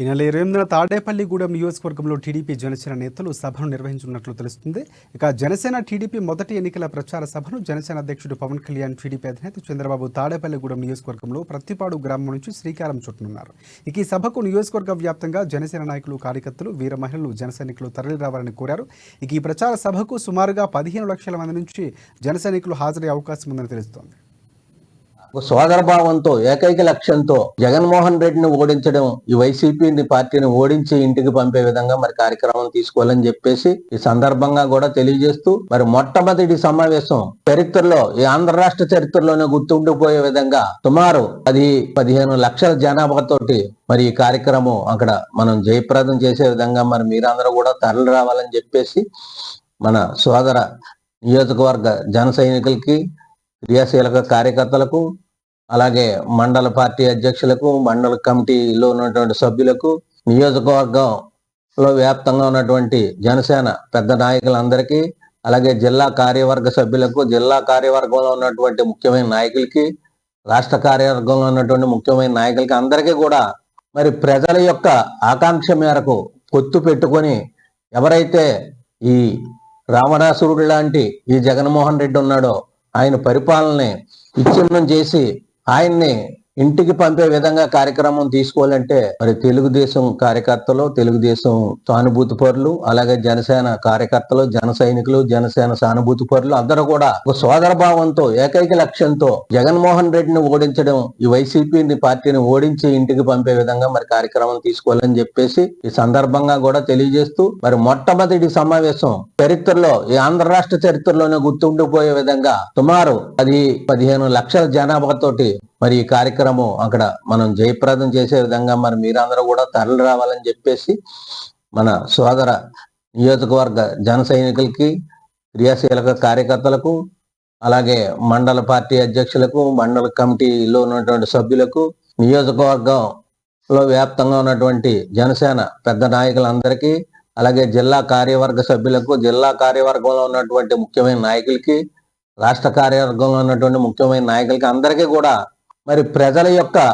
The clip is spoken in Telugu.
ఈ నెల 28న తాడేపల్లిగూడెం నియోజకవర్గంలో టీడీపీ జనసేన నేతలు సభను నిర్వహించనున్నట్లు తెలుస్తుంది. ఇక జనసేన టీడీపీ మొదటి ఎన్నికల ప్రచార సభను జనసేన అధ్యక్షుడు పవన్ కళ్యాణ్, టీడీపీ అధినేత చంద్రబాబు తాడేపల్లిగూడెం నియోజకవర్గంలో ప్రత్తిపాడు గ్రామం నుంచి శ్రీకారం చుట్టనున్నారు. ఇక ఈ సభకు నియోజకవర్గ వ్యాప్తంగా జనసేన నాయకులు, కార్యకర్తలు, వీర మహిళలు, జన సైనికులు తరలి రావాలని కోరారు. ఇక ఈ ప్రచార సభకు సుమారుగా 15 లక్షల మంది నుంచి జన సైనికులు హాజరయ్యే అవకాశం ఉందని తెలుస్తోంది. సోదరభావంతో ఏకైక లక్ష్యంతో జగన్మోహన్ రెడ్డిని ఓడించడం, ఈ వైసీపీ పార్టీని ఓడించి ఇంటికి పంపే విధంగా మరి కార్యక్రమం తీసుకోవాలని చెప్పేసి ఈ సందర్భంగా కూడా తెలియజేస్తూ, మరి మొట్టమొదటి సమావేశం చరిత్రలో, ఈ ఆంధ్ర రాష్ట్ర చరిత్రలోనే గుర్తుండిపోయే విధంగా సుమారు 10-15 లక్షల జనాభాతోటి మరి ఈ కార్యక్రమం అక్కడ మనం జయప్రదం చేసే విధంగా మరి మీరందరూ కూడా తరలి రావాలని చెప్పేసి మన సోదర నియోజకవర్గ జన సైనికులకి, క్రియాశీలక కార్యకర్తలకు, అలాగే మండల పార్టీ అధ్యక్షులకు, మండల కమిటీలో ఉన్నటువంటి సభ్యులకు, నియోజకవర్గంలో వ్యాప్తంగా ఉన్నటువంటి జనసేన పెద్ద నాయకులందరికీ, అలాగే జిల్లా కార్యవర్గ సభ్యులకు, జిల్లా కార్యవర్గంలో ఉన్నటువంటి ముఖ్యమైన నాయకులకి, రాష్ట్ర కార్యవర్గంలో ఉన్నటువంటి ముఖ్యమైన నాయకులకి అందరికీ కూడా మరి ప్రజల యొక్క ఆకాంక్ష మేరకు పొత్తు పెట్టుకొని ఎవరైతే ఈ రామరాసురుడు లాంటి ఈ జగన్మోహన్ రెడ్డి ఉన్నాడో ఆయన పరిపాలనని విచ్ఛిన్నం చేసి ఆయన్ని ఇంటికి పంపే విధంగా కార్యక్రమం తీసుకోవాలంటే మరి తెలుగుదేశం కార్యకర్తలు, తెలుగుదేశం సానుభూతి పరులు, అలాగే జనసేన కార్యకర్తలు, జన సైనికులు, జనసేన సానుభూతి పరులు అందరూ కూడా ఒక సోదర భావంతో ఏకైక లక్ష్యంతో జగన్మోహన్ రెడ్డిని ఓడించడం, ఈ వైసీపీ పార్టీని ఓడించి ఇంటికి పంపే విధంగా మరి కార్యక్రమం తీసుకోవాలని చెప్పేసి ఈ సందర్భంగా కూడా తెలియజేస్తూ, మరి మొట్టమొదటి సమావేశం చరిత్రలో, ఈ ఆంధ్ర రాష్ట్ర చరిత్రలోనే గుర్తుండిపోయే విధంగా సుమారు 10-15 లక్షల జనాభాతోటి మరి ఈ కార్యక్రమం అక్కడ మనం జయప్రదం చేసే విధంగా మరి మీరందరూ కూడా తరలి రావాలని చెప్పేసి మన సోదర నియోజకవర్గ జన సైనికులకి, క్రియాశీలక కార్యకర్తలకు, అలాగే మండల పార్టీ అధ్యక్షులకు, మండల కమిటీలో ఉన్నటువంటి సభ్యులకు, నియోజకవర్గంలో వ్యాప్తంగా ఉన్నటువంటి జనసేన పెద్ద నాయకులందరికీ, అలాగే జిల్లా కార్యవర్గ సభ్యులకు, జిల్లా కార్యవర్గంలో ఉన్నటువంటి ముఖ్యమైన నాయకులకి, రాష్ట్ర కార్యవర్గంలో ఉన్నటువంటి ముఖ్యమైన నాయకులకి అందరికీ కూడా మరి ప్రజల యొక్క